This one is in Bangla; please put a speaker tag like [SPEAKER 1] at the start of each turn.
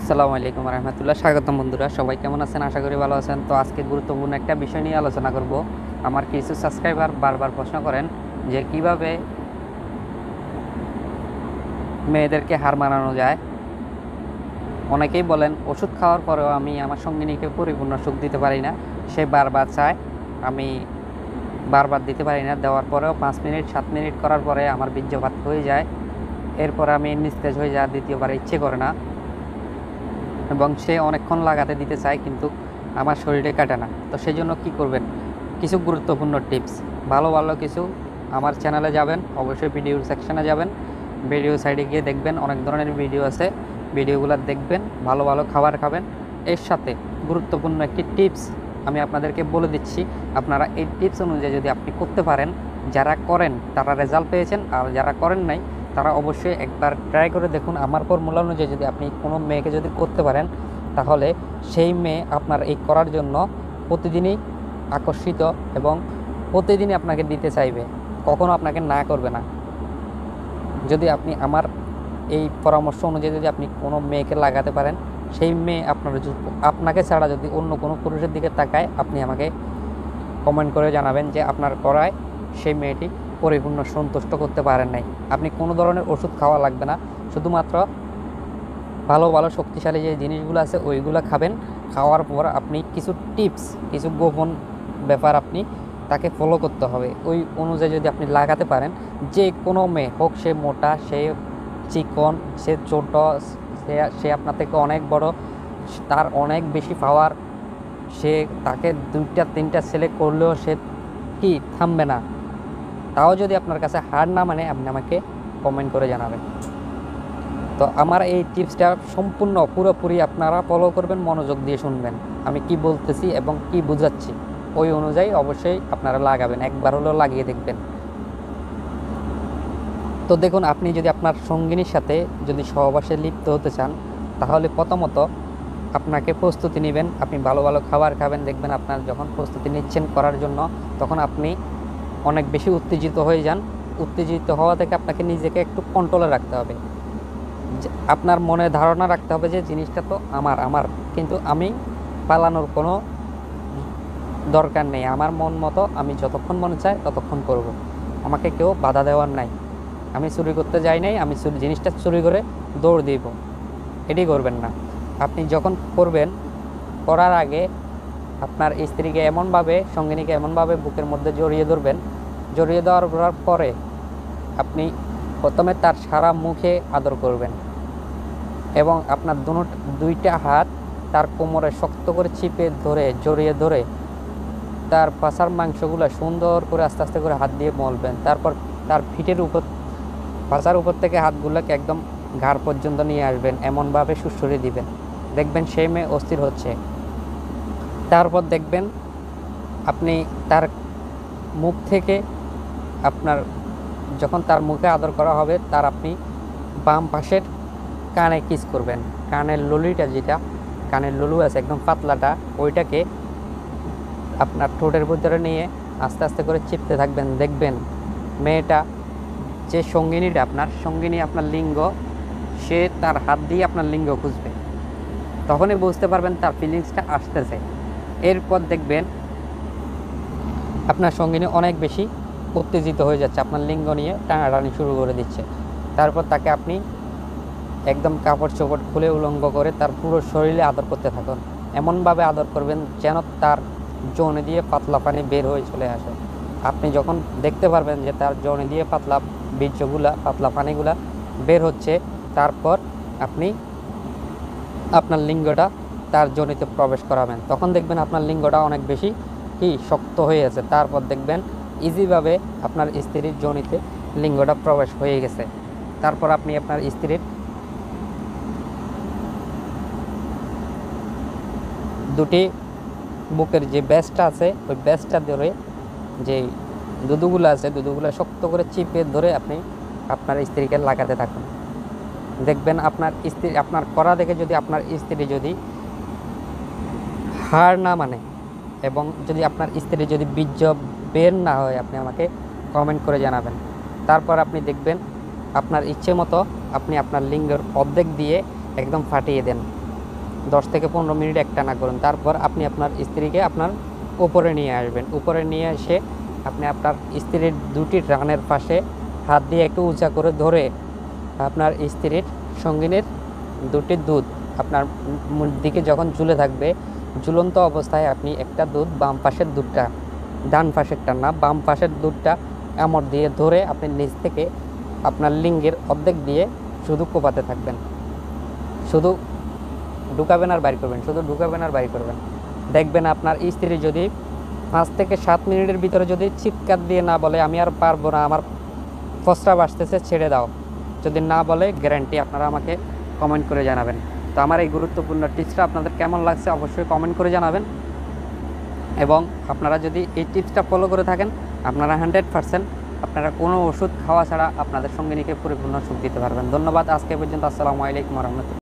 [SPEAKER 1] আসসালামু আলাইকুম রহমতুল্লাহ। স্বাগতম বন্ধুরা, সবাই কেমন আছেন? আশা করি ভালো আছেন। তো আজকে গুরুত্বপূর্ণ একটা বিষয় নিয়ে আলোচনা করব। আমার কিছু সাবস্ক্রাইবার বারবার প্রশ্ন করেন যে কিভাবে মেয়েদেরকে হার মানানো যায়। অনেকেই বলেন ওষুধ খাওয়ার পরেও আমি আমার সঙ্গিনীকে পরিপূর্ণ সুখ দিতে পারি না, সে বারবার চায়, আমি বারবার দিতে পারি না, দেওয়ার পরেও 5 মিনিট 7 মিনিট করার পরে আমার বীর্যপাত হয়ে যায়, এরপর আমি নিস্তেজ হয়ে যায়, দ্বিতীয়বার ইচ্ছে করে না এবং সে অনেকক্ষণ লাগাতে দিতে চায় কিন্তু আমার শরীরে কাটে না। তো সেই জন্য কী করবেন? কিছু গুরুত্বপূর্ণ টিপস, ভালো ভালো কিছু আমার চ্যানেলে যাবেন, অবশ্যই ভিডিও সেকশনে যাবেন, ভিডিও সাইডে গিয়ে দেখবেন অনেক ধরনের ভিডিও আছে, ভিডিওগুলো দেখবেন, ভালো ভালো খাবার খাবেন। এর সাথে গুরুত্বপূর্ণ একটি টিপস আমি আপনাদেরকে বলে দিচ্ছি, আপনারা এই টিপস অনুযায়ী যদি আপনি করতে পারেন, যারা করেন তারা রেজাল্ট পেয়েছেন, আর যারা করেন নাই তারা অবশ্যই একবার ট্রাই করে দেখুন। আমার ফর্মুলা অনুযায়ী যদি আপনি কোনো মেয়েকে যদি করতে পারেন, তাহলে সেই মেয়ে আপনার এই করার জন্য প্রতিদিনই আকর্ষিত এবং প্রতিদিনই আপনাকে দিতে চাইবে, কখনো আপনাকে না করবে না। যদি আপনি আমার এই পরামর্শ অনুযায়ী যদি আপনি কোনো মেয়েকে লাগাতে পারেন, সেই মেয়ে আপনাকে ছাড়া যদি অন্য কোনো পুরুষের দিকে তাকায়, আপনি আমাকে কমেন্ট করে জানাবেন যে আপনার করায় সেই মেয়েটি পরিপূর্ণ সন্তুষ্ট করতে পারেন নাই। আপনি কোনো ধরনের ওষুধ খাওয়া লাগবে না, শুধুমাত্র ভালো ভালো শক্তিশালী যে জিনিসগুলো আছে ওইগুলো খাবেন। খাওয়ার পর আপনি কিছু টিপস, কিছু গোপন ব্যাপার আপনি তাকে ফলো করতে হবে। ওই অনুযায়ী যদি আপনি লাগাতে পারেন, যে কোনো মেয়ে হোক, সে মোটা, সে চিকন, সে ছোট, সে আপনার থেকে অনেক বড়, তার অনেক বেশি পাওয়ার, সে তাকে 2টা 3টা ছেলে করলেও সে কি থামবে না। তাও যদি আপনার কাছে হার না মানে, আপনি আমাকে কমেন্ট করে জানাবেন। তো আমার এই টিপসটা সম্পূর্ণ পুরোপুরি আপনারা ফলো করবেন, মনোযোগ দিয়ে শুনবেন আমি কি বলতেছি এবং কি বোঝাচ্ছি, ওই অনুযায়ী অবশ্যই আপনারা লাগাবেন, একবার হলেও লাগিয়ে দেখবেন। তো দেখুন, আপনি যদি আপনার সঙ্গিনীর সাথে যদি সহবাসে লিপ্ত হতে চান, তাহলে প্রথমত আপনাকে প্রস্তুতি নেবেন, আপনি ভালো ভালো খাবার খাবেন। দেখবেন আপনার যখন প্রস্তুতি নিচ্ছেন করার জন্য, তখন আপনি অনেক বেশি উত্তেজিত হয়ে যান। উত্তেজিত হওয়া থেকে আপনাকে নিজেকে একটু কন্ট্রোলে রাখতে হবে। আপনার মনে ধারণা রাখতে হবে যে জিনিসটা তো আমার, কিন্তু আমি পালানোর কোনো দরকার নেই। আমার মন মতো আমি যতক্ষণ মনে চায় ততক্ষণ করব, আমাকে কেউ বাধা দেওয়ার নাই। আমি চুরি করতে যাই নাই, আমি জিনিসটা চুরি করে দৌড় দিব, এটি করবেন না। আপনি যখন করবেন, করার আগে আপনার স্ত্রীকে এমনভাবে, সঙ্গিনীকে এমনভাবে বুকের মধ্যে জড়িয়ে ধরবেন, জড়িয়ে দেওয়ার পরে আপনি প্রথমে তার সারা মুখে আদর করবেন এবং আপনার দুইটা হাত তার কোমরে শক্ত করে চিপে ধরে, জড়িয়ে ধরে তার পাছার মাংসগুলো সুন্দর করে আস্তে আস্তে করে হাত দিয়ে মলবেন। তারপর তার পিঠের উপর, পাছার উপর থেকে হাতগুলোকে একদম ঘাড় পর্যন্ত নিয়ে আসবেন, এমনভাবে সুড়সুড়ি দিবেন। দেখবেন সেই মেয়ে অস্থির হচ্ছে। তারপর দেখবেন আপনি তার মুখ থেকে, আপনার যখন তার মুখে আদর করা হবে, তার আপনি বাম পাশের কানে কিস করবেন। কানের ললিটা, যেটা কানের ললু আছে একদম পাতলাটা, ওইটাকে আপনার ঠোঁটের ভিতরে নিয়ে আস্তে আস্তে করে চিপতে থাকবেন। দেখবেন মেয়েটা, যে সঙ্গিনীটা, আপনার সঙ্গিনী আপনার লিঙ্গ, সে তার হাত দিয়ে আপনার লিঙ্গ খুঁজবে। তখনই বুঝতে পারবেন তার ফিলিংসটা আসতেছে। এরপর দেখবেন আপনার সঙ্গিনী অনেক বেশি উত্তেজিত হয়ে যাচ্ছে, আপনার লিঙ্গ নিয়ে টানাটানি শুরু করে দিচ্ছে। তারপর তাকে আপনি একদম কাপড় চোপড় খুলে উলঙ্গ করে তার পুরো শরীরে আদর করতে থাকুন। এমনভাবে আদর করবেন যেন তার যৌনি দিয়ে পাতলা পানি বের হয়ে চলে আসে। আপনি যখন দেখতে পারবেন যে তার যৌনি দিয়ে পাতলা বীর্যগুলা, পাতলা পানিগুলা বের হচ্ছে, তারপর আপনি আপনার লিঙ্গটা তার যোনিতে প্রবেশ করাবেন। তখন দেখবেন আপনার লিঙ্গটা অনেক বেশি শক্ত হয়ে আছে। তারপর দেখবেন ইজিভাবে আপনার স্ত্রীর যোনিতে লিঙ্গটা প্রবেশ হয়ে গেছে। তারপর আপনি আপনার স্ত্রীর দুটি বুকের যে ব্যাসটা আছে, ওই ব্যাসটা ধরে যে দুধুগুলো আছে, দুধুগুলো শক্ত করে চিপে ধরে আপনি আপনার স্ত্রীকে লাগাতে থাকুন। দেখবেন আপনার স্ত্রী আপনার করা দেখে যদি আপনার স্ত্রী যদি হার না মানে এবং যদি আপনার স্ত্রী যদি বীর্য বের না হয়, আপনি আমাকে কমেন্ট করে জানাবেন। তারপর আপনি দেখবেন আপনার ইচ্ছে মতো আপনি আপনার লিঙ্গের অর্ধেক দিয়ে একদম ফাটিয়ে দেন। 10 থেকে 15 মিনিট একটানা করুন। তারপর আপনি আপনার স্ত্রীকে আপনার উপরে নিয়ে আসবেন। উপরে নিয়ে এসে আপনি আপনার স্ত্রীর দুটি রানের পাশে হাত দিয়ে একটু উঁচা করে ধরে আপনার স্ত্রীর সঙ্গিনীর দুটি দুধ আপনার দিকে যখন ঝুলে থাকবে, ঝুলন্ত অবস্থায় আপনি একটা দুধ, বাম পাশের দুধটা, ডান পাশেরটা না, বাম পাশের দুধটা কামড় দিয়ে ধরে আপনি নিচ থেকে আপনার লিঙ্গের অর্ধেক দিয়ে শুধু কোপাতে থাকবেন। শুধু ঢুকাবেন আর বাইর করবেন, শুধু ঢুকাবেন আর বাইর করবেন। দেখবেন আপনার স্ত্রী যদি 5 থেকে 7 মিনিটের ভিতরে যদি চিৎকার দিয়ে না বলে আমি আর পারবো না, আমার প্রস্রাব আসতেছে, ছেড়ে দাও, যদি না বলে, গ্যারান্টি আপনারা আমাকে কমেন্ট করে জানাবেন। তো আমার এই গুরুত্বপূর্ণ টিপসটা আপনাদের কেমন লাগছে অবশ্যই কমেন্ট করে জানাবেন। এবং আপনারা যদি এই টিপসটা ফলো করে থাকেন, আপনারা 100% আপনারা কোনো ওষুধ খাওয়া ছাড়া আপনাদের সঙ্গিনীকে পরিপূর্ণ সুখ দিতে পারবেন। ধন্যবাদ। আজকে পর্যন্ত। আসসালামু আলাইকুম ওয়া রাহমাতুল্লাহ।